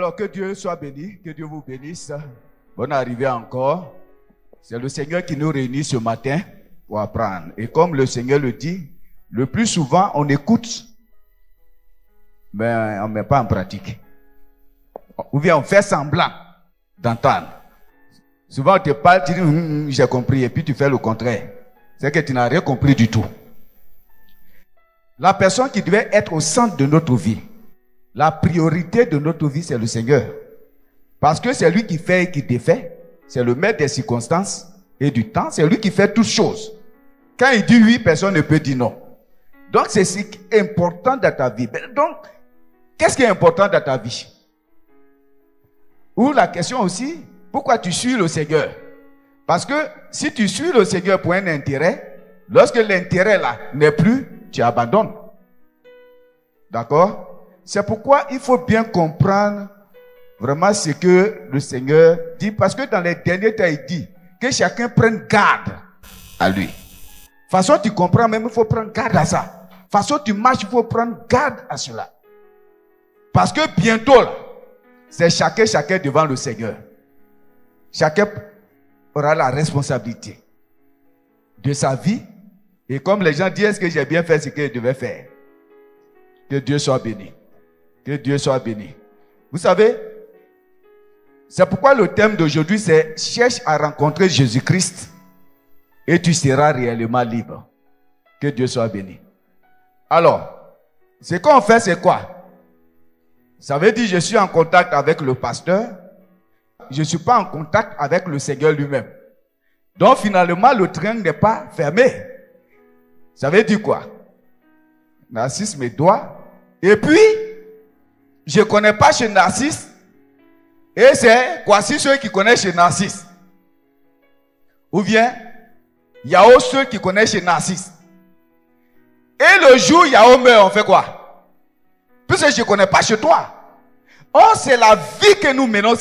Alors que Dieu soit béni, que Dieu vous bénisse. Bonne arrivée encore. C'est le Seigneur qui nous réunit ce matin pour apprendre. Et comme le Seigneur le dit, le plus souvent on écoute, mais on ne met pas en pratique. Ou bien on fait semblant d'entendre. Souvent on te parle, tu dis j'ai compris, et puis tu fais le contraire. C'est que tu n'as rien compris du tout. La personne qui devait être au centre de notre vie, la priorité de notre vie, c'est le Seigneur. Parce que c'est lui qui fait et qui défait. C'est le maître des circonstances et du temps. C'est lui qui fait toutes choses. Quand il dit oui, personne ne peut dire non. Donc c'est ce qui est important dans ta vie. Donc, qu'est-ce qui est important dans ta vie? Ou la question aussi, pourquoi tu suis le Seigneur? Parce que si tu suis le Seigneur pour un intérêt, lorsque l'intérêt là n'est plus, tu abandonnes. D'accord? C'est pourquoi il faut bien comprendre vraiment ce que le Seigneur dit. Parce que dans les derniers temps, il dit que chacun prenne garde à lui. Façon tu comprends même, il faut prendre garde à ça. Façon tu marches, il faut prendre garde à cela. Parce que bientôt, là, c'est chacun devant le Seigneur. Chacun aura la responsabilité de sa vie. Et comme les gens disent, est-ce que j'ai bien fait ce que je devais faire? Que Dieu soit béni. Que Dieu soit béni. Vous savez, c'est pourquoi le thème d'aujourd'hui, c'est « Cherche à rencontrer Jésus-Christ et tu seras réellement libre. » Que Dieu soit béni. Alors, ce qu'on fait, c'est quoi? Ça veut dire, je suis en contact avec le pasteur. Je ne suis pas en contact avec le Seigneur lui-même. Donc, finalement, le train n'est pas fermé. Ça veut dire quoi? Narcisse me doit. Et puis, je ne connais pas chez Narcisse. Et c'est voici ceux qui connaissent chez Narcisse. Ou bien, il y a aussi ceux qui connaissent chez Narcisse. Et le jour où Yahoo meurt, on fait quoi? Puisque je ne connais pas chez toi. Or, c'est la vie que nous menons.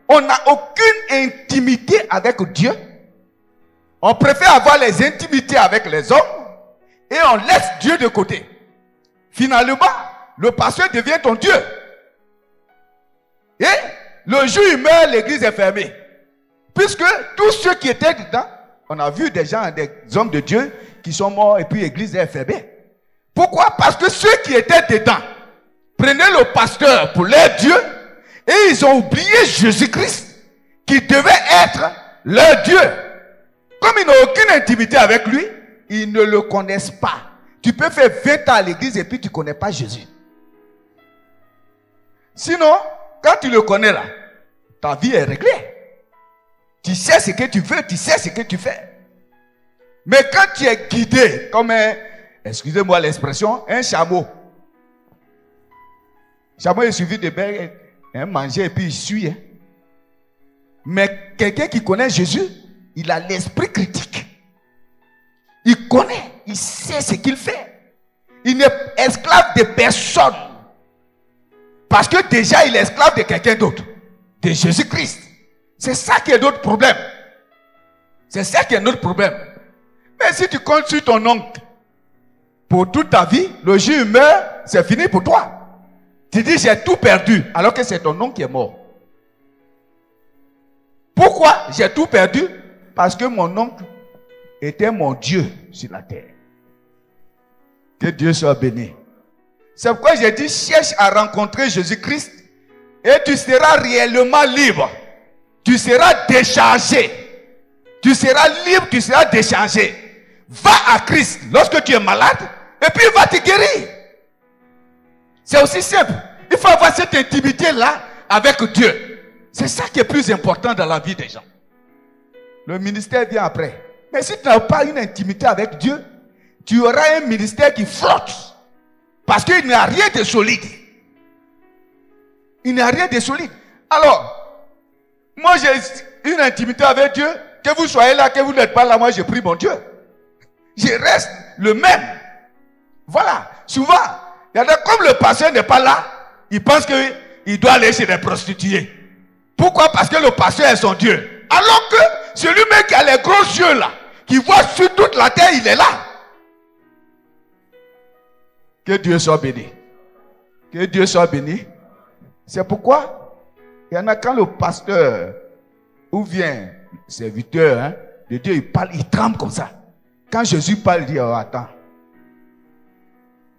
On n'a aucune intimité avec Dieu. On préfère avoir les intimités avec les hommes. Et on laisse Dieu de côté. Finalement, le pasteur devient ton Dieu. Et le jour où il meurt, l'église est fermée. Puisque tous ceux qui étaient dedans, on a vu des gens, des hommes de Dieu qui sont morts et puis l'église est fermée. Pourquoi? Parce que ceux qui étaient dedans prenaient le pasteur pour leur Dieu et ils ont oublié Jésus-Christ qui devait être leur Dieu. Comme ils n'ont aucune intimité avec lui, ils ne le connaissent pas. Tu peux faire 20 ans à l'église et puis tu ne connais pas Jésus. Sinon, quand tu le connais là, ta vie est réglée. Tu sais ce que tu veux, tu sais ce que tu fais. Mais quand tu es guidé comme un, excusez-moi l'expression, un chameau. Le chameau est suivi de bien manger et puis il suit. Hein. Mais quelqu'un qui connaît Jésus, il a l'esprit critique. Il connaît, il sait ce qu'il fait. Il n'est esclave de personne. Parce que déjà il est esclave de quelqu'un d'autre. De Jésus-Christ. C'est ça qui est notre problème. C'est ça qui est notre problème. Mais si tu comptes sur ton oncle pour toute ta vie, le jour où il meurt, c'est fini pour toi. Tu dis j'ai tout perdu alors que c'est ton oncle qui est mort. Pourquoi j'ai tout perdu? Parce que mon oncle était mon Dieu sur la terre. Que Dieu soit béni. C'est pourquoi j'ai dit cherche à rencontrer Jésus-Christ et tu seras réellement libre. Tu seras déchargé. Tu seras libre, tu seras déchargé. Va à Christ lorsque tu es malade et puis il va te guérir. C'est aussi simple. Il faut avoir cette intimité-là avec Dieu. C'est ça qui est plus important dans la vie des gens. Le ministère vient après. Mais si tu n'as pas une intimité avec Dieu, tu auras un ministère qui flotte. Parce qu'il n'y a rien de solide. Il n'y a rien de solide. Alors, moi j'ai une intimité avec Dieu. Que vous soyez là, que vous n'êtes pas là, moi je prie mon Dieu. Je reste le même. Voilà. Souvent, il y a comme le pasteur n'est pas là, il pense qu'il doit aller chez des prostituées. Pourquoi? Parce que le pasteur est son Dieu. Alors que celui-même qui a les gros yeux là, qui voit sur toute la terre, il est là. Que Dieu soit béni. Que Dieu soit béni. C'est pourquoi Il y en a quand le pasteur ou vient le serviteur de Dieu, il parle, il tremble comme ça. Quand Jésus parle, il dit, oh, attends.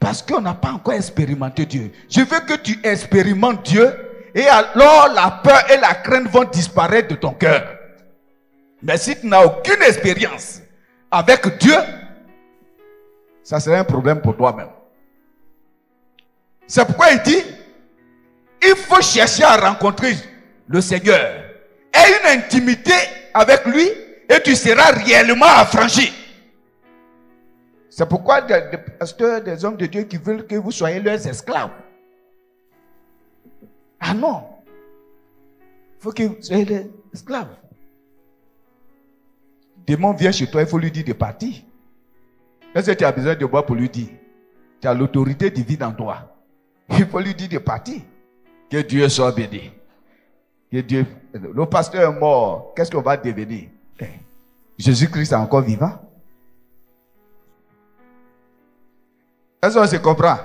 Parce qu'on n'a pas encore expérimenté Dieu. Je veux que tu expérimentes Dieu et alors la peur et la crainte vont disparaître de ton cœur. Mais si tu n'as aucune expérience avec Dieu, ça serait un problème pour toi-même. C'est pourquoi il dit, il faut chercher à rencontrer le Seigneur. Et une intimité avec lui et tu seras réellement affranchi. C'est pourquoi des pasteurs, des hommes de Dieu qui veulent que vous soyez leurs esclaves. Ah non. Il faut que vous soyez des esclaves. Le démon vient chez toi, il faut lui dire de partir. Est-ce que tu as besoin de moi pour lui dire? Tu as l'autorité divine en toi. Il faut lui dire de partir. Que Dieu soit béni. Que Dieu... Le pasteur est mort. Qu'est-ce qu'on va devenir? Jésus-Christ est encore vivant. Est-ce qu'on se comprend?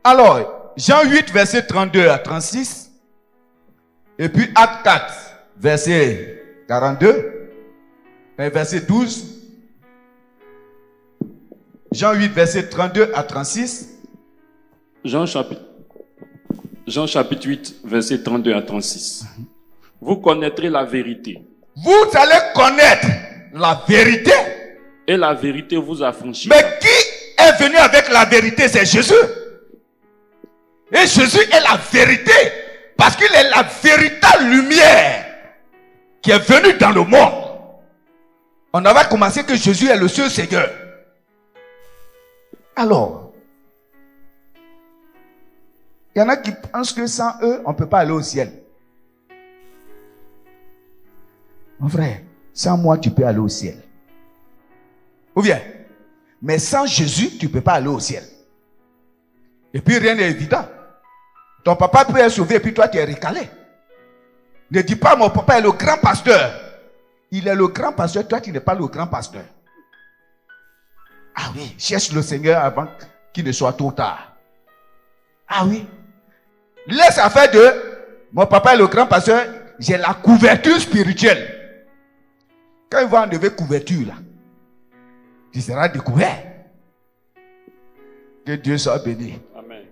Alors, Jean 8, verset 32 à 36. Et puis Acte 4, verset 42. Et verset 12. Jean 8, verset 32 à 36. Jean chapitre 8, verset 32 à 36. Vous connaîtrez la vérité. Vous allez connaître la vérité. Et la vérité vous affranchira. Mais qui est venu avec la vérité? C'est Jésus. Et Jésus est la vérité. Parce qu'il est la véritable lumière qui est venue dans le monde. On avait commencé que Jésus est le seul Seigneur. Alors, il y en a qui pensent que sans eux, on ne peut pas aller au ciel. Mon frère, sans moi, tu peux aller au ciel. Ou bien, mais sans Jésus, tu ne peux pas aller au ciel. Et puis rien n'est évident. Ton papa peut être sauvé et puis toi tu es recalé. Ne dis pas mon papa est le grand pasteur. Il est le grand pasteur, toi tu n'es pas le grand pasteur. Ah oui, cherche le Seigneur avant qu'il ne soit trop tard. Ah oui. Laisse affaire de mon papa est le grand pasteur, j'ai la couverture spirituelle. Quand il va enlever couverture là, tu seras découvert. Que Dieu soit béni. Amen.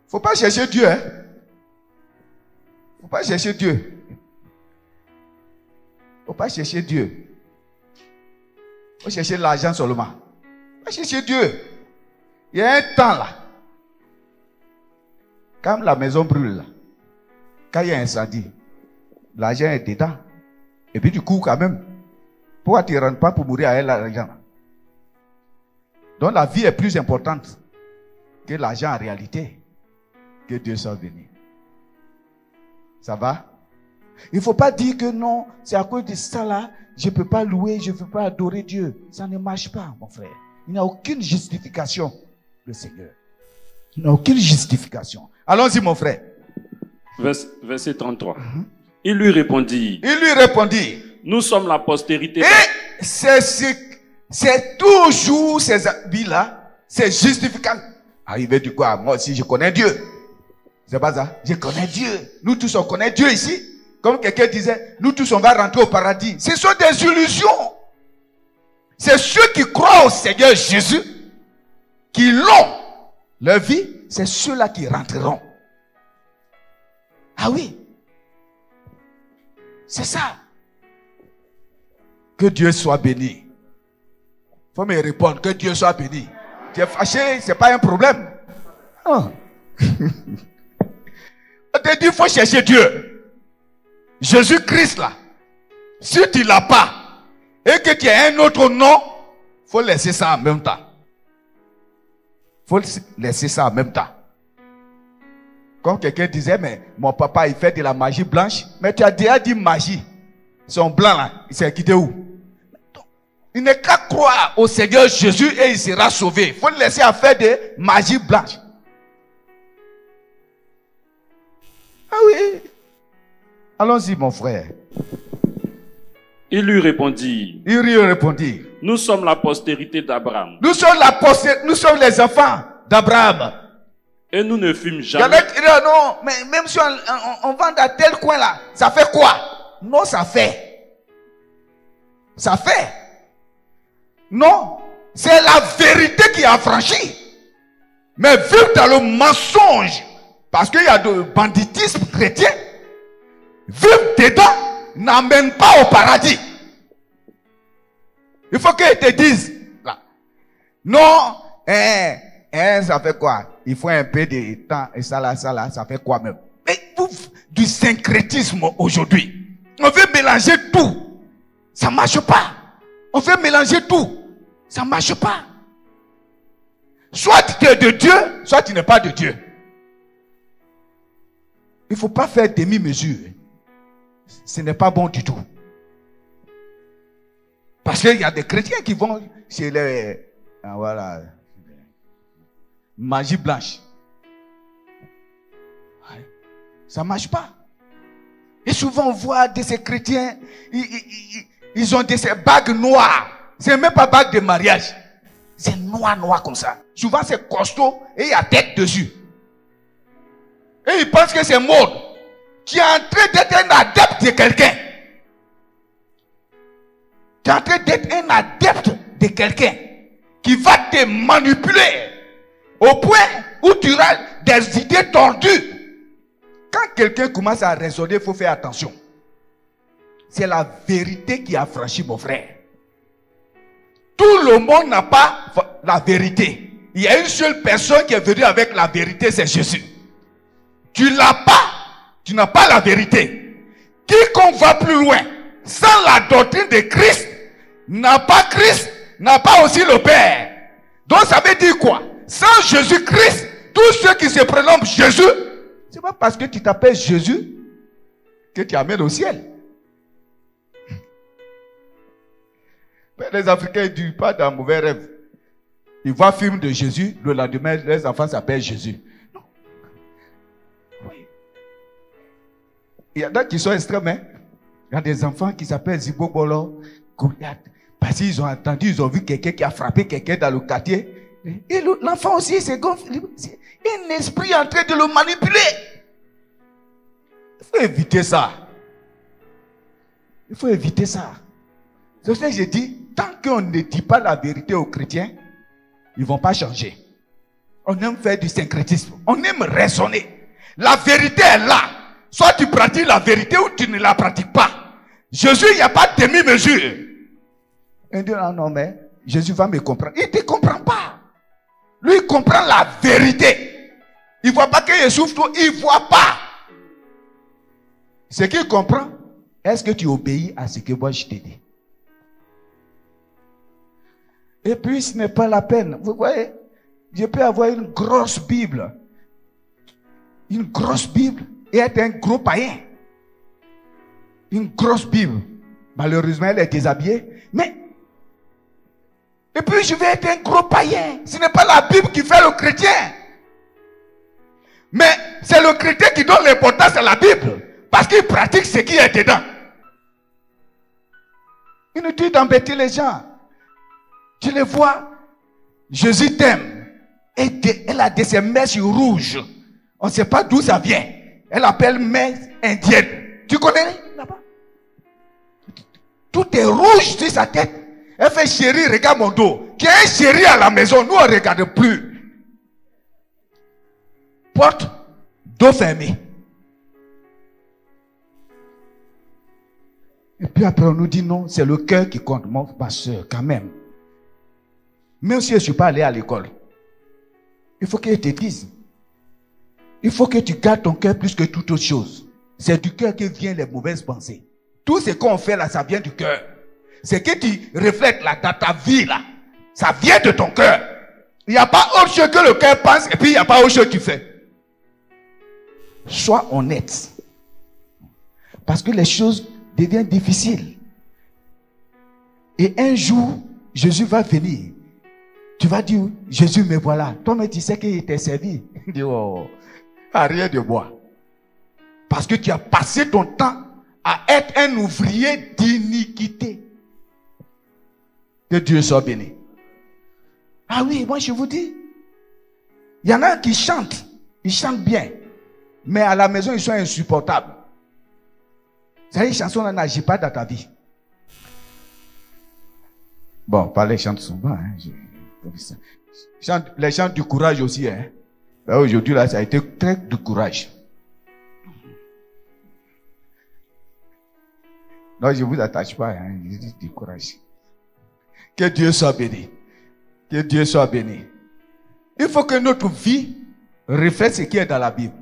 Faut pas chercher Dieu, hein. Faut pas chercher Dieu. Faut pas chercher Dieu. Faut chercher l'argent seulement. Faut pas chercher Dieu. Il y a un temps là. Quand la maison brûle là, quand il y a un incendie, l'argent est dedans. Et puis tu cours quand même. Pourquoi tu ne rentres pas pour mourir avec l'argent? Donc la vie est plus importante que l'argent en réalité. Que Dieu soit béni. Ça va? Il ne faut pas dire que non, c'est à cause de ça là, je ne peux pas louer, je ne peux pas adorer Dieu. Ça ne marche pas, mon frère. Il n'y a aucune justification, le Seigneur. Il n'y a aucune justification. Allons-y, mon frère. Verset 33. Il lui répondit. Nous sommes la postérité. Et c'est toujours ces habits-là, c'est justification. Arrivé du quoi? Moi aussi, je connais Dieu. C'est pas ça? Je connais Dieu. Nous tous, on connaît Dieu ici. Comme quelqu'un disait, nous tous, on va rentrer au paradis. Ce sont des illusions. C'est ceux qui croient au Seigneur Jésus, qui l'ont, leur vie, c'est ceux-là qui rentreront. Ah oui. C'est ça. Que Dieu soit béni. Il faut me répondre, que Dieu soit béni. Tu es fâché, ce n'est pas un problème. Oh. On te dit, il faut chercher Dieu. Jésus-Christ là. Si tu ne l'as pas, et que tu as un autre nom, il faut laisser ça en même temps. Il faut laisser ça en même temps. Comme quelqu'un disait, mais mon papa il fait de la magie blanche. Mais tu as déjà dit magie. Son blanc là, il s'est quitté où? Il n'est qu'à croire au Seigneur Jésus et il sera sauvé. Il faut le laisser à faire de magie blanche. Ah oui. Allons-y, mon frère. Il lui répondit. Nous sommes la postérité d'Abraham. Nous sommes les enfants d'Abraham. Et nous ne fûmes Il y en jamais. a qui disent, non, mais même si on vend à tel coin là, ça fait quoi? Non, ça fait. Ça fait. Non, c'est la vérité qui a franchi. Mais vivre dans le mensonge, parce qu'il y a de banditisme chrétien, vivre dedans n'amène pas au paradis. Il faut qu'ils te disent, là, non, ça fait quoi? Il faut un peu de temps, et ça là, ça fait quoi même? Mais du syncrétisme aujourd'hui. On veut mélanger tout. Ça ne marche pas. On veut mélanger tout. Ça ne marche pas. Soit tu es de Dieu, soit tu n'es pas de Dieu. Il ne faut pas faire demi-mesure. Ce n'est pas bon du tout. Parce qu'il y a des chrétiens qui vont chez les... voilà. Magie blanche. Ça ne marche pas. Et souvent on voit de ces chrétiens, ils ont ces bagues noires. C'est même pas bague de mariage. C'est noir comme ça. Souvent c'est costaud et il y a tête dessus. Et ils pensent que c'est mode. Tu es en train d'être un adepte de quelqu'un. Tu es en train d'être un adepte de quelqu'un qui va te manipuler au point où tu auras des idées tordues. Quand quelqu'un commence à raisonner, il faut faire attention. C'est la vérité qui a franchi, mon frère. Tout le monde n'a pas la vérité. Il y a une seule personne qui est venue avec la vérité, c'est Jésus. Tu l'as pas, tu n'as pas la vérité. Quiconque va plus loin sans la doctrine de Christ n'a pas Christ, n'a pas aussi le Père. Donc ça veut dire quoi? Sans Jésus-Christ, tous ceux qui se prénomment Jésus, c'est pas parce que tu t'appelles Jésus que tu amènes au ciel. Mais les Africains ne disent pas d'un mauvais rêve. Ils voient un film de Jésus, le lendemain, les enfants s'appellent Jésus. Non. Oui. Il y en a qui sont extrêmes. Hein? Il y a des enfants qui s'appellent Zibobolo, Goliath. Parce qu'ils ont entendu, ils ont vu quelqu'un qui a frappé quelqu'un dans le quartier. Et l'enfant aussi, c'est un esprit en train de le manipuler. Il faut éviter ça. Il faut éviter ça. C'est ce que j'ai dit. Tant qu'on ne dit pas la vérité aux chrétiens, ils ne vont pas changer. On aime faire du syncrétisme. On aime raisonner. La vérité est là. Soit tu pratiques la vérité ou tu ne la pratiques pas. Jésus, il n'y a pas de demi-mesure. Il dit, non, mais Jésus va me comprendre. Il ne te comprend pas. Lui, il comprend la vérité. Il ne voit pas qu'il souffre trop. Il ne voit pas. Ce qu'il comprend, est-ce que tu obéis à ce que moi je te dis? Et puis, ce n'est pas la peine. Vous voyez, je peux avoir une grosse Bible. Une grosse Bible et être un gros païen. Une grosse Bible. Malheureusement, elle est déshabillée. Mais, et puis je vais être un gros païen. Ce n'est pas la Bible qui fait le chrétien. Mais c'est le chrétien qui donne l'importance à la Bible. Parce qu'il pratique ce qui est dedans. Inutile d'embêter les gens. Tu les vois, Jésus t'aime. Et elle a de ces mèches rouges. On ne sait pas d'où ça vient. Elle appelle mèche indienne. Tu connais là-bas? Tout est rouge sur sa tête. Elle fait chérie, regarde mon dos. Qui est chérie à la maison, nous on ne regarde plus. Porte, dos fermé. Et puis après on nous dit non, c'est le cœur qui compte. Ma soeur, quand même. Même si je ne suis pas allé à l'école, il faut qu'ils te disent. Il faut que tu gardes ton cœur plus que toute autre chose. C'est du cœur que viennent les mauvaises pensées. Tout ce qu'on fait là, ça vient du cœur. Ce que tu reflètes là, dans ta vie là, ça vient de ton cœur. Il n'y a pas autre chose que le cœur pense et puis il n'y a pas autre chose que tu fais. Sois honnête. Parce que les choses deviennent difficiles. Et un jour, Jésus va venir. Tu vas dire, Jésus, me voilà. Toi, mais tu sais qu'il t'a servi. Il dit, oh, rien de moi. Parce que tu as passé ton temps à être un ouvrier d'iniquité. Que Dieu soit béni. Ah oui, moi je vous dis, il y en a qui chantent. Ils chantent bien. Mais à la maison, ils sont insupportables. Ça, les chansons n'agissent pas dans ta vie. Bon, pas les chants souvent. Hein. Les chants du courage aussi. Hein. Aujourd'hui, là, ça a été très du courage. Non, je ne vous attache pas. Hein. Je dis du courage. Que Dieu soit béni. Que Dieu soit béni. Il faut que notre vie reflète ce qui est dans la Bible.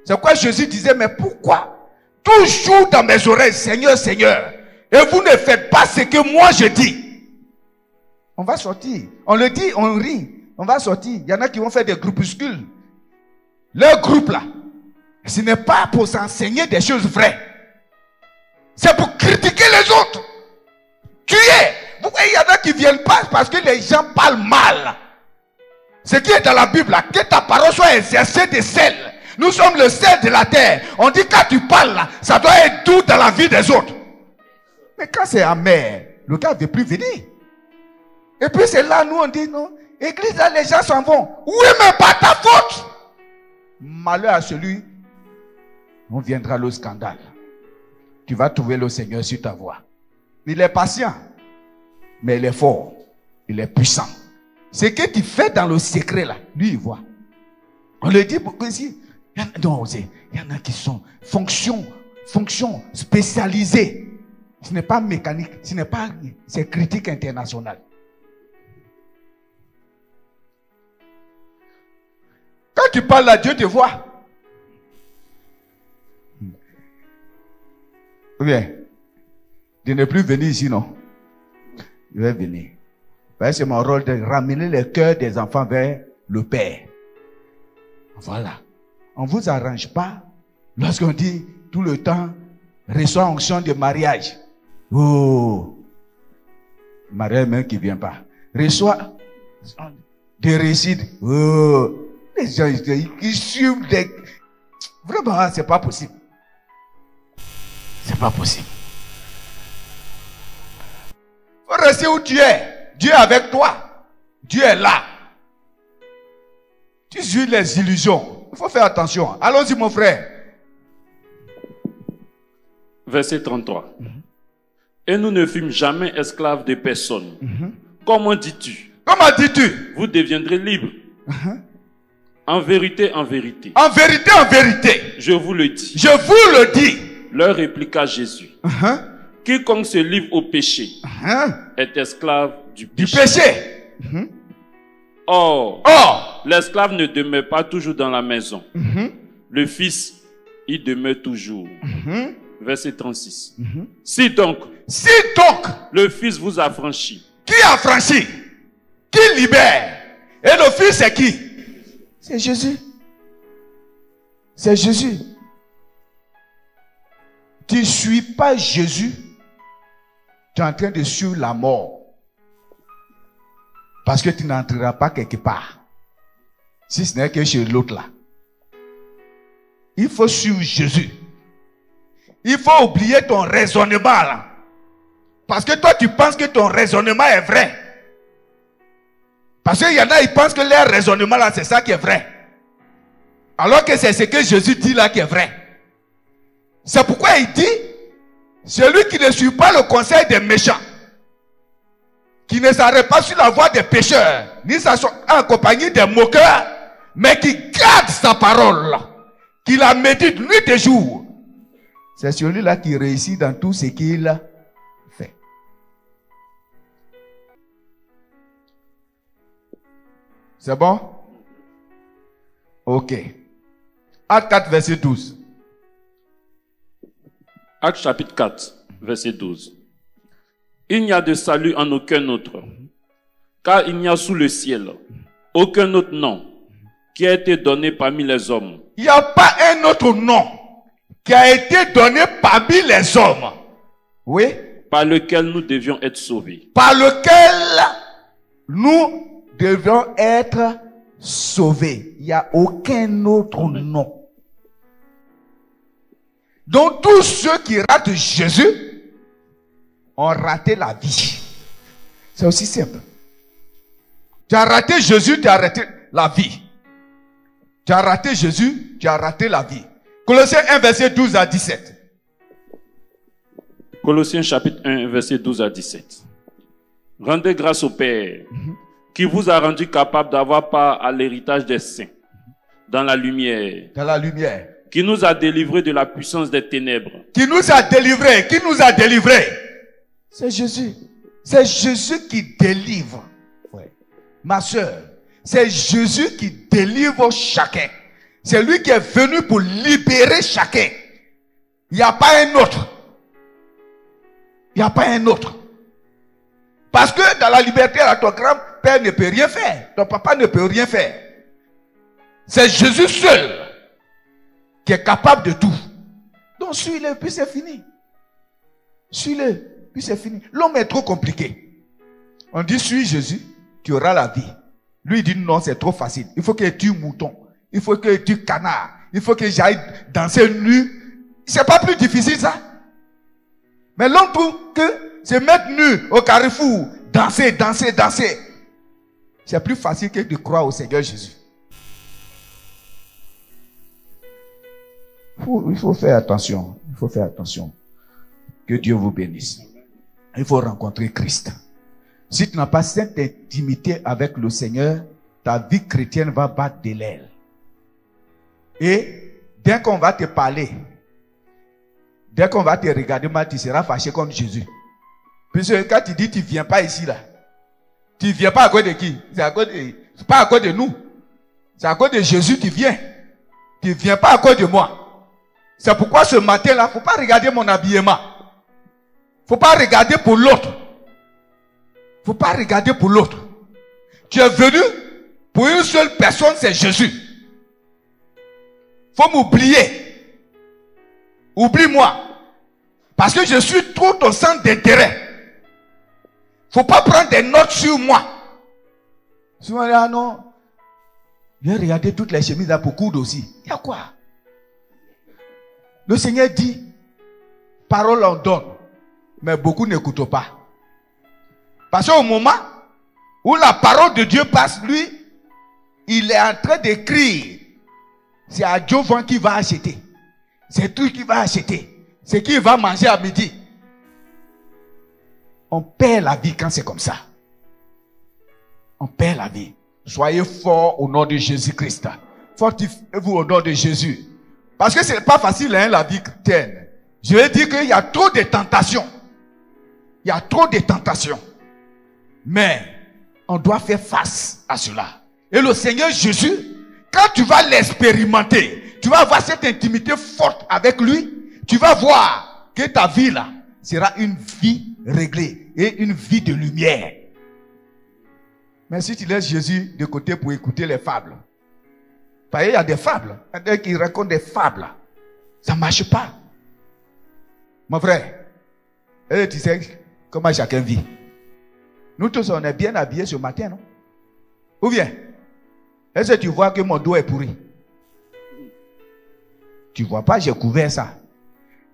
C'est pourquoi Jésus disait, mais pourquoi toujours dans mes oreilles, Seigneur, Seigneur, et vous ne faites pas ce que moi je dis? On va sortir. On le dit, on rit. On va sortir. Il y en a qui vont faire des groupuscules. Leur groupe là, ce n'est pas pour s'enseigner des choses vraies. C'est pour critiquer les autres. Tuer. Pourquoi il y en a qui ne viennent pas parce que les gens parlent mal? Ce qui est dans la Bible là, que ta parole soit exercée de sel. Nous sommes le sel de la terre. On dit quand tu parles là, ça doit être doux dans la vie des autres. Mais quand c'est amer, le gars ne veut plus venir. Et puis c'est là, nous on dit non. Église là, les gens s'en vont. Oui, mais pas ta faute. Malheur à celui, on viendra le scandale. Tu vas trouver le Seigneur sur ta voie. Il est patient, mais il est fort. Il est puissant. Ce que tu fais dans le secret là, lui il voit. On le dit beaucoup ici. Non, il y en a qui sont fonction spécialisée. Ce n'est pas mécanique, ce n'est pas, c'est critique internationale. Quand tu parles à Dieu, tu vois. Ou bien, de ne plus venir ici, non. Je vais venir. C'est mon rôle de ramener le cœur des enfants vers le Père. Voilà. On ne vous arrange pas lorsqu'on dit tout le temps, reçoit onction de mariage. Oh, mariage même qui ne vient pas. Reçoit de récide. Oh, les gens ils suivent des... Vraiment, c'est pas possible. C'est pas possible. Il faut rester où tu es. Dieu est avec toi. Dieu est là. Tu suis les illusions. Il faut faire attention. Allons-y, mon frère. Verset 33. Et nous ne fûmes jamais esclaves de personne. Comment dis-tu? Comment dis-tu? Vous deviendrez libres. En vérité, en vérité. En vérité, en vérité. Je vous le dis. Je vous le dis. Leur répliqua Jésus. Quiconque se livre au péché est esclave du péché. Du péché. Or, l'esclave ne demeure pas toujours dans la maison. Le fils, il demeure toujours. Verset 36. Si donc, le fils vous a franchi. Qui a franchi? Qui libère? Et le fils c'est qui? C'est Jésus. C'est Jésus. Tu ne suis pas Jésus, tu es en train de suivre la mort. Parce que tu n'entreras pas quelque part. Si ce n'est que chez l'autre là. Il faut suivre Jésus. Il faut oublier ton raisonnement là. Parce que toi tu penses que ton raisonnement est vrai. Parce qu'il y en a, ils pensent que leur raisonnement là, c'est ça qui est vrai. Alors que c'est ce que Jésus dit là qui est vrai. C'est pourquoi il dit, celui qui ne suit pas le conseil des méchants, qui ne s'arrête pas sur la voie des pécheurs, ni s'assoit en compagnie des moqueurs, mais qui garde sa parole, qui la médite nuit et jour, c'est celui-là qui réussit dans tout ce qu'il fait. C'est bon? Ok. Acte 4, verset 12. Acte chapitre 4, verset 12. Il n'y a de salut en aucun autre, car il n'y a sous le ciel aucun autre nom qui a été donné parmi les hommes. Il n'y a pas un autre nom qui a été donné parmi les hommes. Oui. Par lequel nous devions être sauvés. Par lequel nous devions être sauvés. Il n'y a aucun autre nom. Donc tous ceux qui ratent Jésus ont raté la vie. C'est aussi simple. Tu as raté Jésus, tu as raté la vie. Tu as raté Jésus, tu as raté la vie. Colossiens 1, verset 12 à 17. Colossiens chapitre 1, verset 12 à 17. Rendez grâce au Père, qui vous a rendu capable d'avoir part à l'héritage des saints, dans la lumière. Dans la lumière. Qui nous a délivrés de la puissance des ténèbres. Qui nous a délivrés. Qui nous a délivrés? C'est Jésus. C'est Jésus qui délivre. Ouais. Ma soeur, c'est Jésus qui délivre chacun. C'est lui qui est venu pour libérer chacun. Il n'y a pas un autre. Il n'y a pas un autre. Parce que dans la liberté, là, ton grand-père ne peut rien faire. Ton papa ne peut rien faire. C'est Jésus seul qui est capable de tout. Donc suis-le, puis c'est fini. Suis-le, puis c'est fini. L'homme est trop compliqué. On dit suis Jésus, tu auras la vie. Lui il dit non, c'est trop facile. Il faut que tu mouton. Il faut que tu canard. Il faut que j'aille danser nu. C'est pas plus difficile ça. Mais l'homme trouve que se mettre nu au carrefour, danser, danser, danser. C'est plus facile que de croire au Seigneur Jésus. Il faut faire attention. Il faut faire attention. Que Dieu vous bénisse. Il faut rencontrer Christ. Si tu n'as pas cette intimité avec le Seigneur, ta vie chrétienne va battre de l'aile. Et dès qu'on va te parler, dès qu'on va te regarder mal, tu seras fâché comme Jésus. Puisque quand tu dis tu ne viens pas ici là, tu ne viens pas à cause de qui? C'est pas à cause de nous. C'est à cause de Jésus que tu viens. Tu ne viens pas à cause de moi. C'est pourquoi ce matin-là, il ne faut pas regarder mon habillement. Il ne faut pas regarder pour l'autre. Il ne faut pas regarder pour l'autre. Tu es venu pour une seule personne, c'est Jésus. Il faut m'oublier. Oublie-moi. Parce que je suis trop ton centre d'intérêt. Il ne faut pas prendre des notes sur moi. Souvent, ah non. Viens regarder toutes les chemises là pour coudre aussi. Il y a quoi? Le Seigneur dit, parole on donne, mais beaucoup n'écoutent pas. Parce qu'au moment où la parole de Dieu passe, lui, il est en train d'écrire. C'est à Jovan qui va acheter. C'est tout qui va acheter. C'est qui va manger à midi. On perd la vie quand c'est comme ça. On perd la vie. Soyez forts au nom de Jésus-Christ. Fortifiez-vous au nom de Jésus. Parce que ce n'est pas facile, hein, la vie chrétienne. Je vais dire qu'il y a trop de tentations. Il y a trop de tentations. Mais on doit faire face à cela. Et le Seigneur Jésus, quand tu vas l'expérimenter, tu vas avoir cette intimité forte avec lui, tu vas voir que ta vie là sera une vie réglée et une vie de lumière. Mais si tu laisses Jésus de côté pour écouter les fables, parce qu'il y a des fables, il y a des qui racontent des fables, ça ne marche pas. Mon frère, tu sais comment chacun vit. Nous tous, on est bien habillés ce matin, non? Ou bien, est-ce que tu vois que mon dos est pourri? Tu ne vois pas, j'ai couvert ça.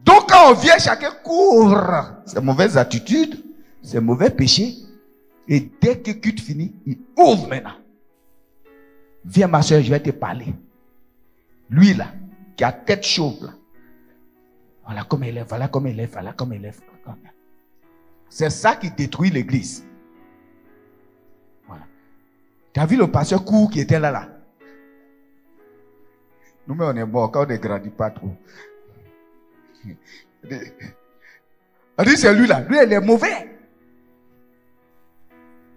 Donc quand on vient, chacun couvre ses mauvaises attitudes, ses mauvais péchés. Et dès que tu finis, il ouvre maintenant. Viens ma soeur, je vais te parler. Lui là, qui a tête chauve là. Voilà comme il est, voilà comme il est, voilà comme il est. C'est ça qui détruit l'église. Voilà. Tu as vu le pasteur court qui était là. Nous, mais on est mort quand on ne grandit pas trop. On dit c'est lui là, lui il est mauvais.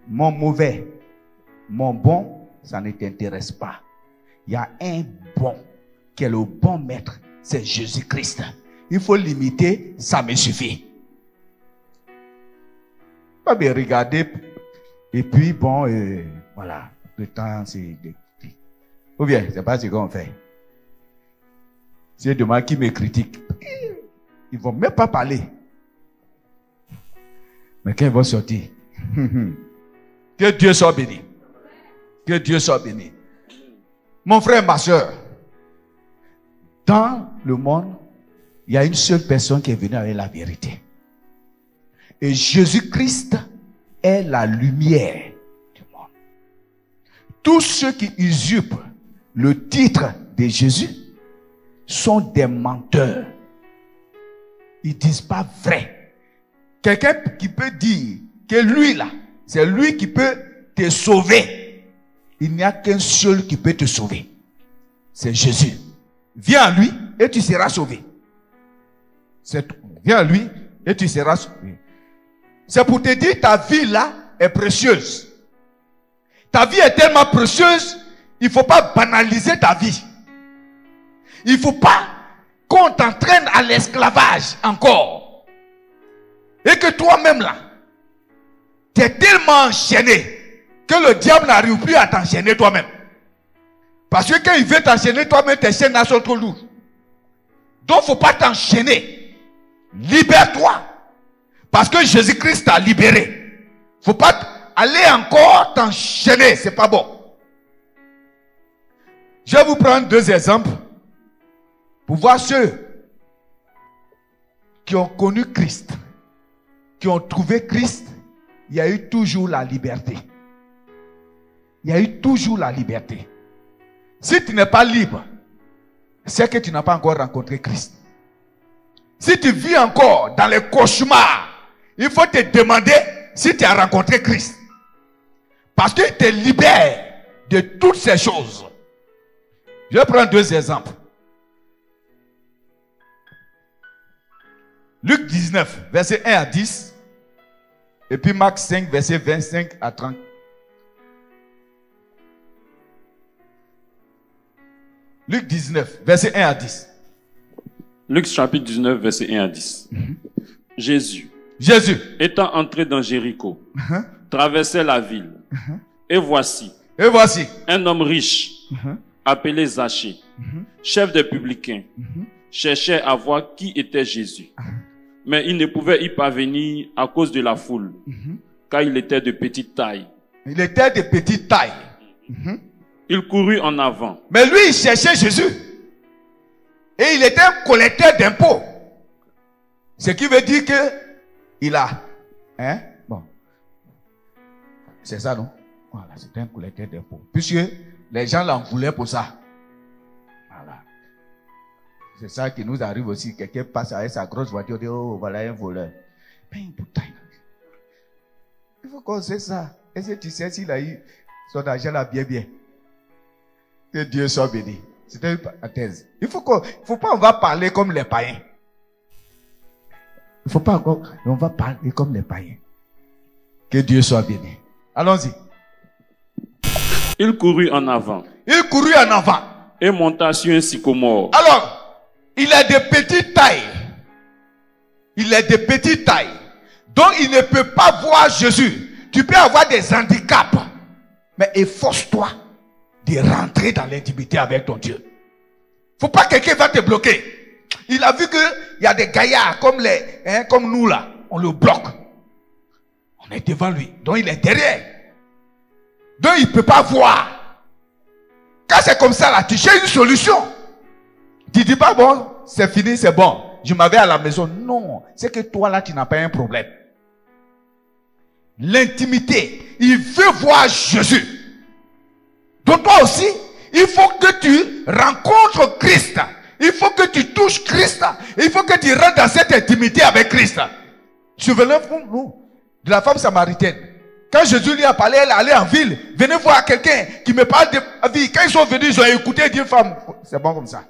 Mon mauvais, mon bon, ça ne t'intéresse pas. Il y a un bon, qui est le bon maître, c'est Jésus-Christ. Il faut l'imiter, ça me suffit. Pas bien regarder, et puis bon, voilà, le temps c'est... Ou bien, c'est pas ce qu'on fait. C'est demain qui me critique. Ils ne vont même pas parler. Mais quand ils vont sortir, que Dieu soit béni. Que Dieu soit béni. Mon frère, ma soeur, dans le monde, il y a une seule personne qui est venue avec la vérité. Et Jésus-Christ est la lumière du monde. Tous ceux qui usurpent le titre de Jésus sont des menteurs. Ils ne disent pas vrai. Quelqu'un qui peut dire que lui là, c'est lui qui peut te sauver. Il n'y a qu'un seul qui peut te sauver. C'est Jésus. Viens à lui et tu seras sauvé. C'est tout. Viens à lui et tu seras sauvé. C'est pour te dire ta vie là est précieuse. Ta vie est tellement précieuse, il ne faut pas banaliser ta vie. Il ne faut pas qu'on t'entraîne à l'esclavage encore. Et que toi-même là, tu es tellement enchaîné que le diable n'arrive plus à t'enchaîner toi-même. Parce que quand il veut t'enchaîner toi-même, tes chaînes sont trop lourdes. Donc il ne faut pas t'enchaîner. Libère-toi. Parce que Jésus-Christ t'a libéré. Il ne faut pas aller encore t'enchaîner. Ce n'est pas bon. Je vais vous prendre 2 exemples. Pour voir ceux qui ont connu Christ. Qui ont trouvé Christ. Il y a eu toujours la liberté. Il y a eu toujours la liberté. Si tu n'es pas libre, c'est que tu n'as pas encore rencontré Christ. Si tu vis encore dans les cauchemars, il faut te demander si tu as rencontré Christ. Parce qu'il te libère de toutes ces choses. Je vais prendre 2 exemples. Luc 19, verset 1 à 10. Et puis Marc 5, verset 25 à 30. Luc 19, verset 1 à 10. Luc chapitre 19, verset 1 à 10. Jésus, étant entré dans Jéricho, traversait la ville. Et voici, un homme riche, appelé Zachée, chef des publicains, cherchait à voir qui était Jésus. Mais il ne pouvait y parvenir à cause de la foule, car il était de petite taille. Il était de petite taille. Il courut en avant. Mais lui, il cherchait Jésus. Et il était un collecteur d'impôts. Ce qui veut dire que il a... Hein? Bon. C'est ça, non? Voilà, c'était un collecteur d'impôts. Puisque les gens l'en voulaient pour ça. Voilà. C'est ça qui nous arrive aussi. Quelqu'un passe avec sa grosse voiture et dit, oh, voilà un voleur. Mais une bouteille. Il faut qu'on sait ça. Est-ce que tu sais s'il a eu son argent là bien? Que Dieu soit béni. C'était une parenthèse. Il faut pas, on va parler comme les païens. Il faut pas encore, on va parler comme les païens. Que Dieu soit béni. Allons-y. Il courut en avant. Et monta sur un sycomore. Alors, il est de petite taille. Donc, il ne peut pas voir Jésus. Tu peux avoir des handicaps. Mais efforce-toi de rentrer dans l'intimité avec ton Dieu. Faut pas que quelqu'un va te bloquer. Il a vu qu'il y a des gaillards comme nous là. On le bloque. On est devant lui. Donc il est derrière. Donc il ne peut pas voir. Quand c'est comme ça là, tu cherches une solution. Tu dis pas bon, c'est fini, c'est bon. Je m'en vais à la maison. Non, c'est que toi là, tu n'as pas un problème. L'intimité. Il veut voir Jésus. Donc toi aussi, il faut que tu rencontres Christ. Il faut que tu touches Christ. Il faut que tu rentres dans cette intimité avec Christ. Souvenez-vous de la femme samaritaine. Quand Jésus lui a parlé, elle allait en ville. Venez voir quelqu'un qui me parle de la vie. Quand ils sont venus, ils ont écouté et dit, femme, c'est bon comme ça.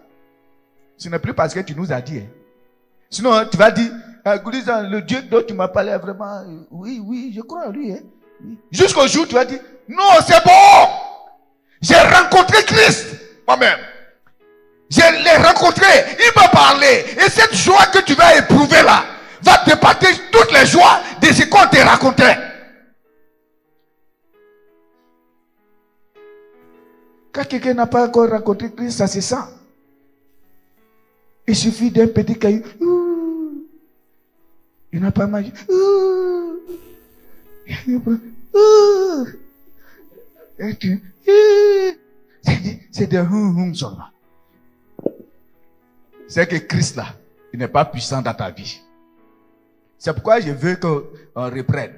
Ce n'est plus parce que tu nous as dit. Hein. Sinon, tu vas dire, le Dieu dont tu m'as parlé vraiment, oui, je crois en lui. Hein. Oui. Jusqu'au jour où tu vas dire, non, c'est bon. J'ai rencontré Christ, moi-même. Je l'ai rencontré, il m'a parlé. Et cette joie que tu vas éprouver là, va dépasser toutes les joies de ce qu'on te racontait. Quand quelqu'un n'a pas encore rencontré Christ, ça se sent. Il suffit d'un petit caillou. Il n'a pas mangé. C'est des hum seulement. C'est que Christ là, il n'est pas puissant dans ta vie. C'est pourquoi je veux qu'on reprenne.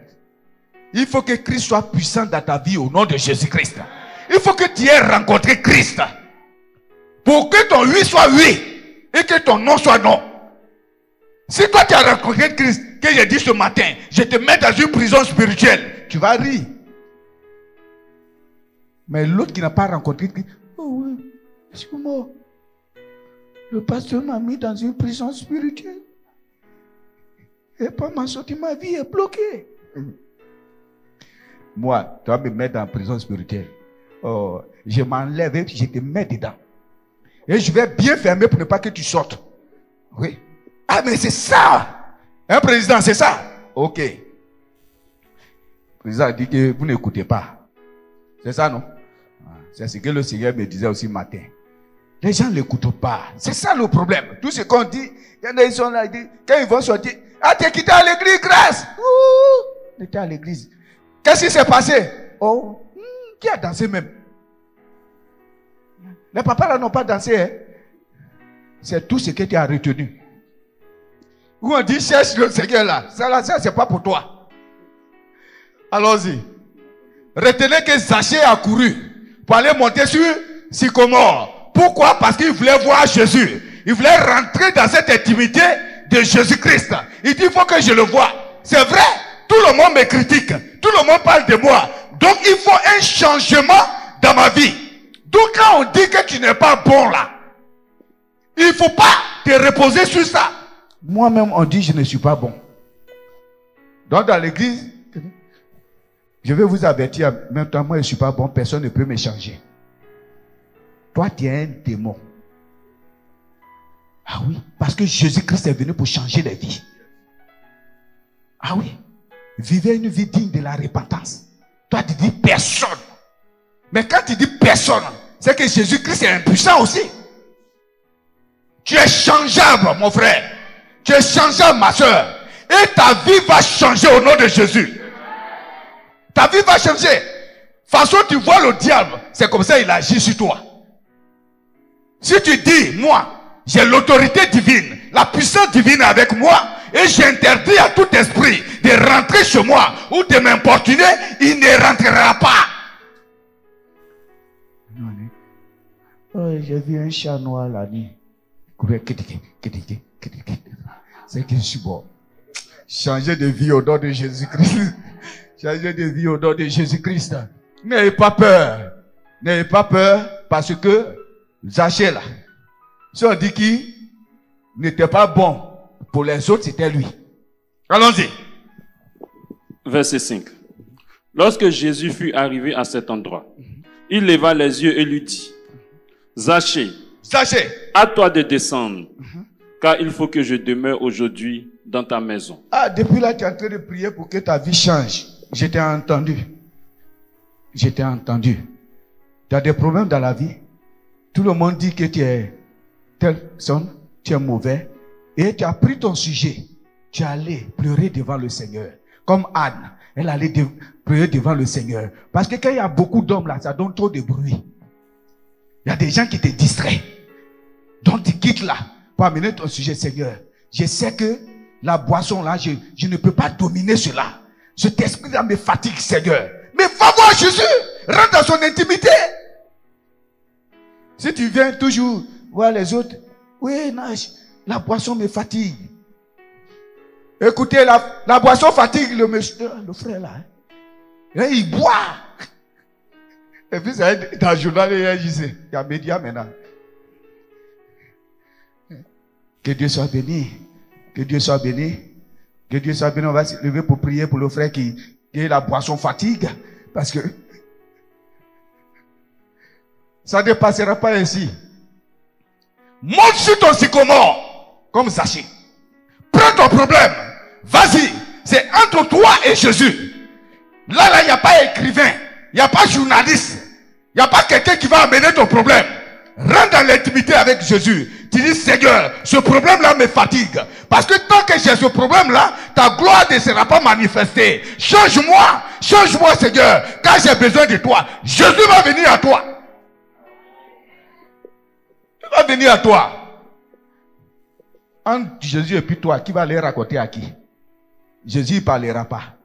Il faut que Christ soit puissant dans ta vie au nom de Jésus-Christ. Il faut que tu aies rencontré Christ. Pour que ton oui soit oui et que ton non soit non. Si toi tu as rencontré Christ, que j'ai dit ce matin, je te mets dans une prison spirituelle, tu vas rire. Mais l'autre qui n'a pas rencontré Christ, oh oui, excuse-moi, le pasteur m'a mis dans une prison spirituelle. Et pas m'en sortir, ma vie est bloquée. Moi, tu vas me mettre dans la prison spirituelle. Oh, je m'enlève et je te mets dedans. Et je vais bien fermer pour ne pas que tu sortes. Oui. Ah, mais c'est ça. Un président, c'est ça. Ok. Le président a dit que vous n'écoutez pas. C'est ça, non? C'est ce que le Seigneur me disait aussi matin. Les gens ne l'écoutent pas. C'est ça le problème. Tout ce qu'on dit, il y en a qui sont là, ils disent, quand ils vont sortir, ah, t'es quitté à l'église, grâce. Ouh, t'es à l'église. Qu'est-ce qui s'est passé? Oh, qui a dansé même? Les papas là n'ont pas dansé. Hein? C'est tout ce que tu as retenu. Où on dit cherche le Seigneur là. Ça c'est pas pour toi. Allons-y. Retenez que Zachée a couru pour aller monter sur Sycomore. Pourquoi? Parce qu'il voulait voir Jésus. Il voulait rentrer dans cette intimité de Jésus-Christ. Il dit, il faut que je le voie. C'est vrai, tout le monde me critique. Tout le monde parle de moi. Donc, il faut un changement dans ma vie. Donc, quand on dit que tu n'es pas bon là, il ne faut pas te reposer sur ça. Moi-même, on dit, je ne suis pas bon. Donc, dans l'église, je vais vous avertir, même temps, moi, je ne suis pas bon, personne ne peut me changer. Toi, tu es un démon. Ah oui, parce que Jésus-Christ est venu pour changer les vies. Ah oui, vivez une vie digne de la repentance. Toi, tu dis personne. Mais quand tu dis personne, c'est que Jésus-Christ est impuissant aussi. Tu es changeable, mon frère. Tu es changeable, ma soeur. Et ta vie va changer au nom de Jésus. Ta vie va changer. De toute façon, tu vois le diable, c'est comme ça il agit sur toi. Si tu dis, moi, j'ai l'autorité divine, la puissance divine avec moi, et j'interdis à tout esprit de rentrer chez moi ou de m'importuner, il ne rentrera pas. Oh, j'ai vu un chat noir la nuit. C'est que je suis bon. Changer de vie au nom de Jésus-Christ. Changer de vie au nom de Jésus-Christ. N'ayez pas peur. N'ayez pas peur parce que Zachée là, si on dit qu'il n'était pas bon pour les autres, c'était lui. Allons-y. Verset 5. Lorsque Jésus fut arrivé à cet endroit, il leva les yeux et lui dit, Zachée, à toi de descendre, car il faut que je demeure aujourd'hui dans ta maison. Ah, depuis là, tu es en train de prier pour que ta vie change. Je t'ai entendu. Je t'ai entendu. Tu as des problèmes dans la vie. Tout le monde dit que tu es telle personne, tu es mauvais. Et tu as pris ton sujet. Tu es allé pleurer devant le Seigneur. Comme Anne, elle allait pleurer devant le Seigneur. Parce que quand il y a beaucoup d'hommes là, ça donne trop de bruit. Il y a des gens qui te distraient. Donc tu quittes là pour amener ton sujet, Seigneur. Je sais que la boisson là, je ne peux pas dominer cela. Cet esprit là me fatigue, Seigneur. Mais va voir Jésus. Rentre dans son intimité. Si tu viens toujours voir les autres, oui, Nash, la boisson me fatigue. Écoutez, la boisson fatigue le monsieur, le frère là. Là, il boit. Et puis, dans le journal, il y a média maintenant. Que Dieu soit béni. Que Dieu soit béni. Que Dieu soit béni. On va se lever pour prier pour le frère qui la boisson fatigue. Parce que ça ne passera pas ainsi. Monte sur ton sycomore comme Zachée. Prends ton problème. Vas-y. C'est entre toi et Jésus. Là, il n'y a pas écrivain. Il n'y a pas journaliste. Il n'y a pas quelqu'un qui va amener ton problème. Rentre dans l'intimité avec Jésus. Tu dis, Seigneur, ce problème-là me fatigue. Parce que tant que j'ai ce problème-là, ta gloire ne sera pas manifestée. Change-moi. Change-moi, Seigneur. Car j'ai besoin de toi. Jésus va venir à toi. Il va venir à toi. Entre Jésus et puis toi, qui va aller raconter à qui? Jésus ne parlera pas.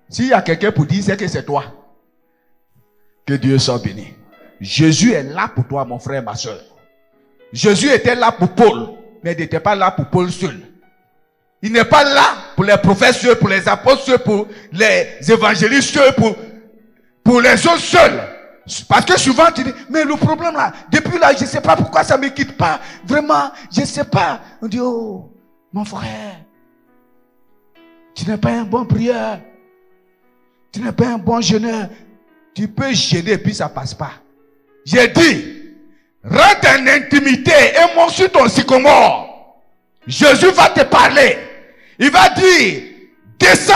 S'il y a quelqu'un pour dire, c'est que c'est toi. Que Dieu soit béni. Jésus est là pour toi, mon frère, ma soeur. Jésus était là pour Paul, mais il n'était pas là pour Paul seul. Il n'est pas là pour les prophètes seuls, pour les apôtres seuls, pour les évangélistes seuls, pour les autres seuls. Parce que souvent tu dis, mais le problème là, depuis là, je ne sais pas pourquoi ça ne me quitte pas. Vraiment, je ne sais pas. On dit, oh, mon frère, tu n'es pas un bon prieur. Tu n'es pas un bon jeûneur. Tu peux jeûner et puis ça ne passe pas. J'ai dit, rentre en intimité et monte sur ton sycomore. Jésus va te parler. Il va dire, descends,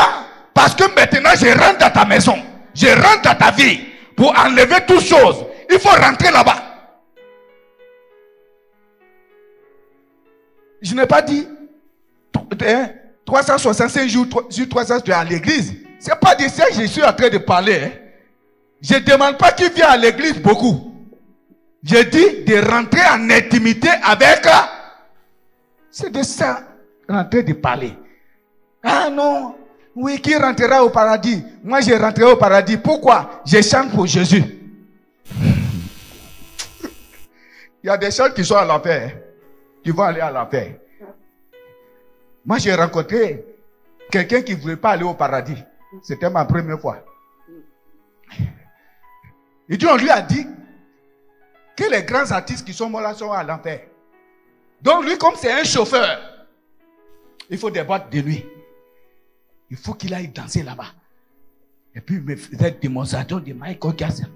parce que maintenant je rentre dans ta maison. Je rentre dans ta vie. Pour enlever toutes choses, il faut rentrer là-bas. Je n'ai pas dit 365 jours sur 300 tu es à l'église. Ce n'est pas de ça que je suis en train de parler. Hein. Je ne demande pas qu'il vienne à l'église beaucoup. Je dis de rentrer en intimité avec. C'est de ça qu'on est en train de parler. Ah non. Oui, qui rentrera au paradis? Moi, je rentrerai au paradis. Pourquoi? Je chante pour Jésus. Il y a des gens qui sont à l'enfer, qui vont aller à l'enfer. Moi, j'ai rencontré quelqu'un qui ne voulait pas aller au paradis. C'était ma première fois. Et Dieu, on lui a dit que les grands artistes qui sont morts là sont à l'enfer. Donc, lui, comme c'est un chauffeur, il faut des boîtes de nuit. Il faut qu'il aille danser là-bas. Et puis, il me faisait démonstration de Michael Jackson.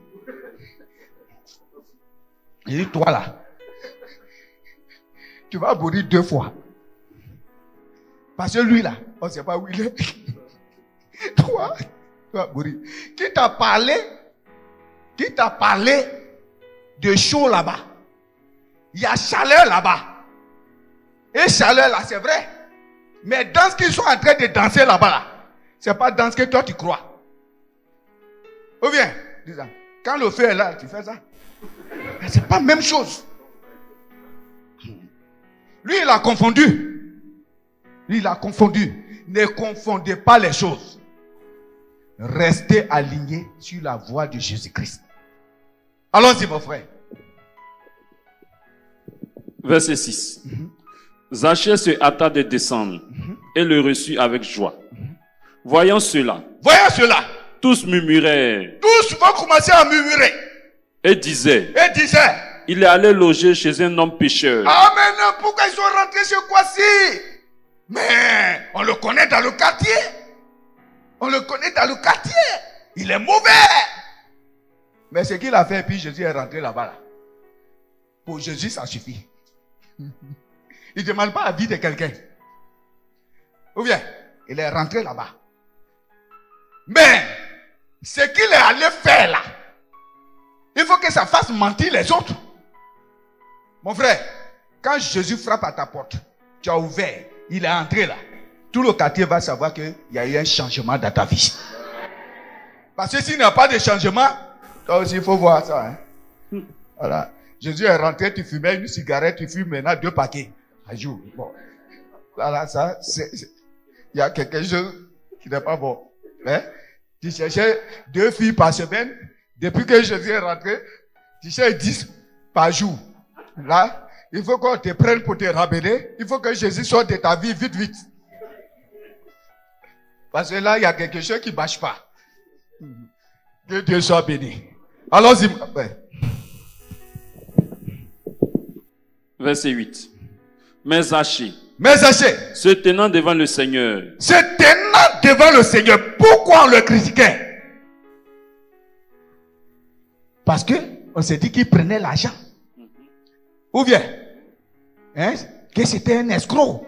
Il dit, toi là, tu vas mourir 2 fois. Parce que lui là, on ne sait pas où il est. Toi, tu vas mourir. Qui t'a parlé de chaud là-bas? Il y a chaleur là-bas. Et chaleur là, c'est vrai. Mais dans ce qu'ils sont en train de danser là-bas, là, ce n'est pas dans ce que toi tu crois. Ou bien, dis ça. Quand le feu est là, tu fais ça. Mais ce n'est pas la même chose. Lui, il a confondu. Lui, il a confondu. Ne confondez pas les choses. Restez alignés sur la voie de Jésus-Christ. Allons-y, mon frère. Verset 6. Zachée se hâta de descendre et le reçut avec joie. Voyant cela, tous murmuraient. Tous vont commencer à murmurer. Et disaient, il est allé loger chez un homme pécheur. Ah mais non, pourquoi ils sont rentrés ce quoi-ci? Mais on le connaît dans le quartier. On le connaît dans le quartier. Il est mauvais. Mais ce qu'il a fait, puis Jésus est rentré là-bas. Là. Pour Jésus, ça suffit. Il ne demande pas l'avis de quelqu'un. Ou bien, il est rentré là-bas. Mais, ce qu'il est allé faire là, il faut que ça fasse mentir les autres. Mon frère, quand Jésus frappe à ta porte, tu as ouvert, il est entré là. Tout le quartier va savoir qu'il y a eu un changement dans ta vie. Parce que s'il n'y a pas de changement, toi aussi il faut voir ça. Hein? Voilà. Jésus est rentré, tu fumais une cigarette, tu fumes maintenant 2 paquets à jour. Bon. Voilà, ça, il y a quelque chose qui n'est pas bon. Hein? Tu cherchais 2 filles par semaine. Depuis que Jésus est rentré, tu cherches 10 par jour. Là, il faut qu'on te prenne pour te ramener. Il faut que Jésus sorte de ta vie vite, vite. Parce que là, il y a quelque chose qui ne marche pas. Que Dieu soit béni. Allons-y. Verset 8. Mais Zachée, se tenant devant le Seigneur. Pourquoi on le critiquait? Parce que on s'est dit qu'il prenait l'argent. Ou bien, hein, que c'était un escroc,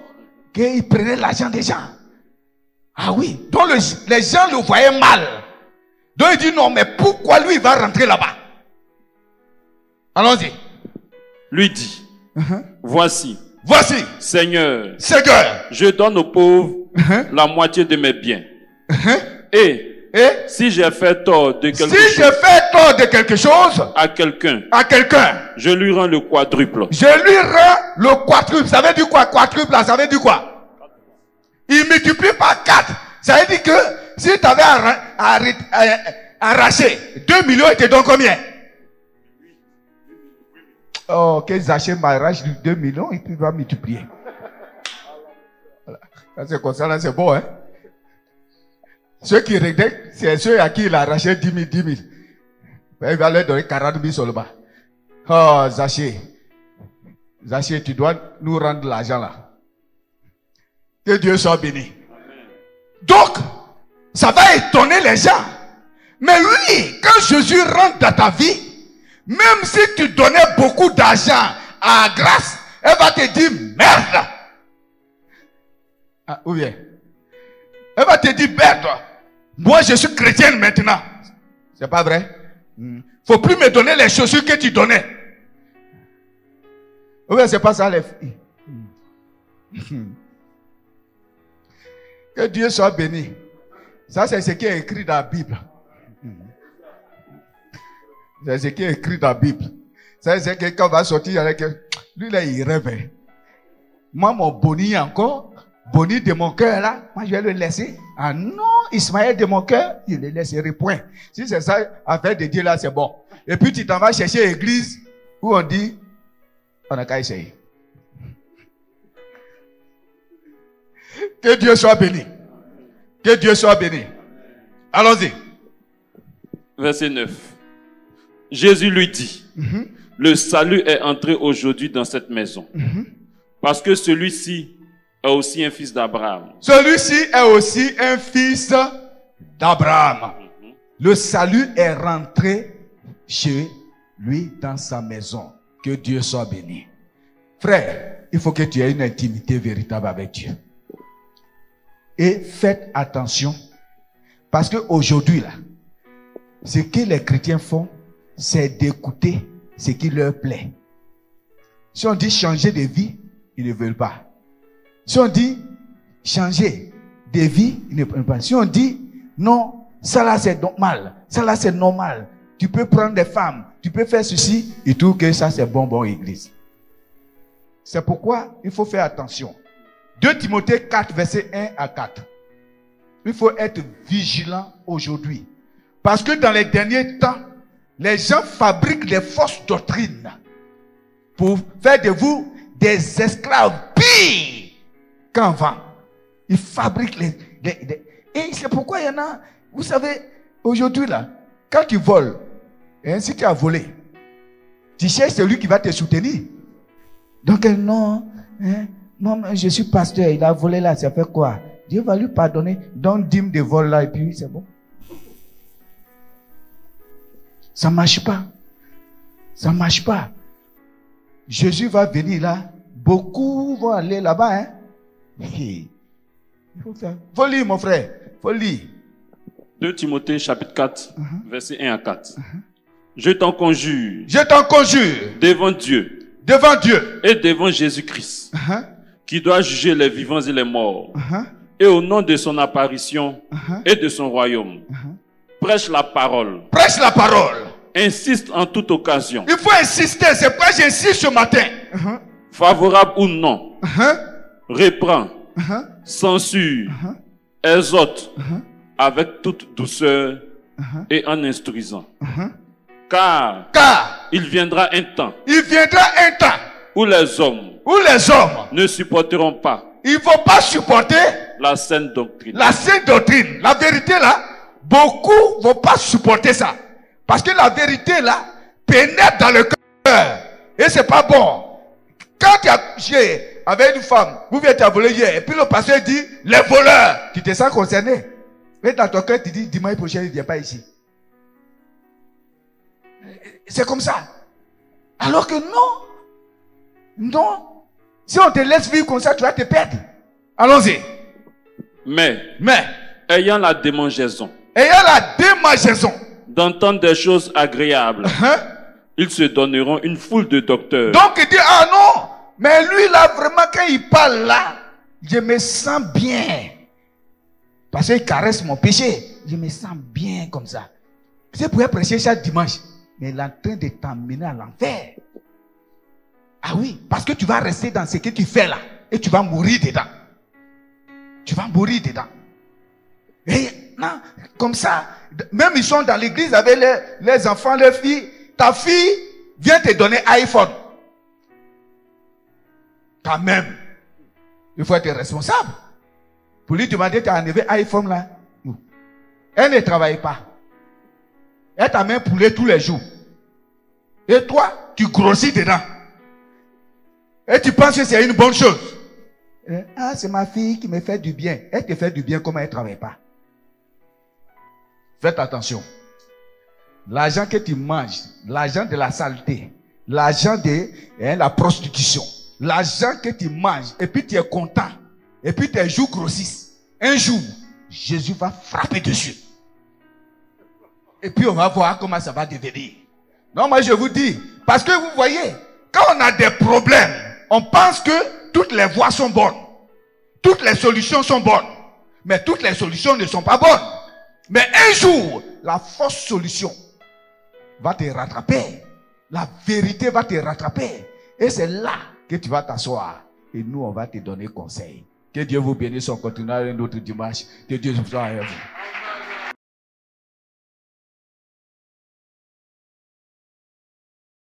qu'il prenait l'argent des gens. Ah oui, donc les gens le voyaient mal. Donc il dit non, mais pourquoi lui il va rentrer là-bas? Allons-y. Lui dit, voici, Seigneur, je donne aux pauvres la moitié de mes biens. Et si j'ai fait tort de quelque chose à quelqu'un, je lui rends le quadruple. Ça veut dire quoi? Quadruple, ça veut dire quoi? Il multiplie par 4. Ça veut dire que si tu avais arraché 2 millions, il te donne combien? Oh, que Zaché m'arrache 2 millions et puis il va multiplier. Voilà. Ça, c'est comme ça, là, c'est bon, hein. Ceux qui regrettent, c'est ceux à qui il a arraché 10 000, 10 000. Ben, il va leur donner 40 000 seulement. Oh, Zaché. Zaché, tu dois nous rendre l'argent là. Que Dieu soit béni. Donc, ça va étonner les gens. Mais oui, quand Jésus rentre dans ta vie, même si tu donnais beaucoup d'argent à grâce, elle va te dire merde. Ah, ou bien, elle va te dire merde. Moi, je suis chrétienne maintenant. C'est pas vrai? Faut plus me donner les chaussures que tu donnais. Ou bien, c'est pas ça les filles. Que Dieu soit béni. Ça, c'est ce qui est écrit dans la Bible. C'est ce qui est écrit dans la Bible. Ça, c'est que quelqu'un va sortir avec... Lui, là, il rêve. Moi, mon Boni encore, Boni de mon cœur, là, moi, je vais le laisser. Ah non, Ismaël de mon cœur, il le laisserait point. Si c'est ça, affaire de Dieu, là, c'est bon. Et puis, tu t'en vas chercher l'église où on dit, on n'a qu'à essayer. Que Dieu soit béni. Que Dieu soit béni. Allons-y. Verset 9. Jésus lui dit, le salut est entré aujourd'hui dans cette maison. Parce que celui-ci est aussi un fils d'Abraham. Celui-ci est aussi un fils d'Abraham. Le salut est rentré chez lui dans sa maison. Que Dieu soit béni. Frère, il faut que tu aies une intimité véritable avec Dieu. Et faites attention. Parce qu'aujourd'hui, là, ce que les chrétiens font, c'est d'écouter ce qui leur plaît. Si on dit changer de vie, ils ne veulent pas. Si on dit changer de vie, ils ne veulent pas. Si on dit non, ça là c'est normal, ça là c'est normal. Tu peux prendre des femmes, tu peux faire ceci, et tout que ça c'est bon, église. C'est pourquoi il faut faire attention. 2 Timothée 4, verset 1 à 4. Il faut être vigilant aujourd'hui. Parce que dans les derniers temps, les gens fabriquent des fausses doctrines pour faire de vous des esclaves pires qu'avant. Ils fabriquent Et c'est pourquoi il y en a, vous savez, aujourd'hui là, quand tu voles, et si tu as volé, tu cherches celui qui va te soutenir. Donc non, non, je suis pasteur, il a volé là, ça fait quoi? Dieu va lui pardonner, donne 10 de vol là et puis c'est bon. Ça ne marche pas. Ça ne marche pas. Jésus va venir là. Beaucoup vont aller là-bas. Hein? Il faut lire, mon frère. Il faut lire. 2 Timothée chapitre 4, verset 1 à 4. Je t'en conjure. Je t'en conjure. Devant Dieu. Devant Dieu. Et devant Jésus-Christ. Qui doit juger les vivants et les morts. Et au nom de son apparition et de son royaume. Prêche la parole. Prêche la parole. Insiste en toute occasion. Il faut insister. C'est pourquoi j'insiste ce matin. Favorable ou non. Reprend. Censure. Exhorte. Avec toute douceur. Et en instruisant. Car il viendra un temps. Il viendra un temps. Où les hommes. Ne supporteront pas. Ils ne vont pas supporter. La saine doctrine. La saine doctrine. La vérité là. Beaucoup ne vont pas supporter ça. Parce que la vérité là, pénètre dans le cœur. Et c'est pas bon. Quand tu as chié avec une femme, vous venez te voler hier, et puis le pasteur dit, les voleurs, tu te sens concerné. Mais dans ton cœur, tu dis, dimanche prochain, il ne vient pas ici. C'est comme ça. Alors que non. Non. Si on te laisse vivre comme ça, tu vas te perdre. Allons-y. Mais, ayant la démangeaison. D'entendre des choses agréables. Ils se donneront une foule de docteurs. Donc il dit, ah non, mais lui là, vraiment, quand il parle là, je me sens bien. Parce qu'il caresse mon péché. Je me sens bien comme ça. C'est pour prêcher chaque dimanche. Mais il est en train de t'emmener à l'enfer. Ah oui, parce que tu vas rester dans ce que tu fais là. Et tu vas mourir dedans. Tu vas mourir dedans. Et non, comme ça, même ils sont dans l'église avec les enfants, les filles. Ta fille vient te donner iPhone. quand même, il faut être responsable. Pour lui demander, tu as enlevé iPhone là. Elle ne travaille pas. Elle t'a même poulet tous les jours. Et toi, tu grossis dedans. Et tu penses que c'est une bonne chose. Ah, c'est ma fille qui me fait du bien. Elle te fait du bien comme elle ne travaille pas. Faites attention. L'argent que tu manges, l'argent de la saleté, l'argent de la prostitution, l'argent que tu manges, et puis tu es content, et puis tes joues grossissent. Un jour, Jésus va frapper dessus. Et puis on va voir comment ça va devenir. Non, moi je vous dis, parce que vous voyez, quand on a des problèmes, on pense que toutes les voies sont bonnes. Toutes les solutions sont bonnes. Mais toutes les solutions ne sont pas bonnes. Mais un jour, la fausse solution va te rattraper. La vérité va te rattraper. Et c'est là que tu vas t'asseoir. Et nous, on va te donner conseil. Que Dieu vous bénisse. On continuera un autre dimanche. Que Dieu vous soit avec vous.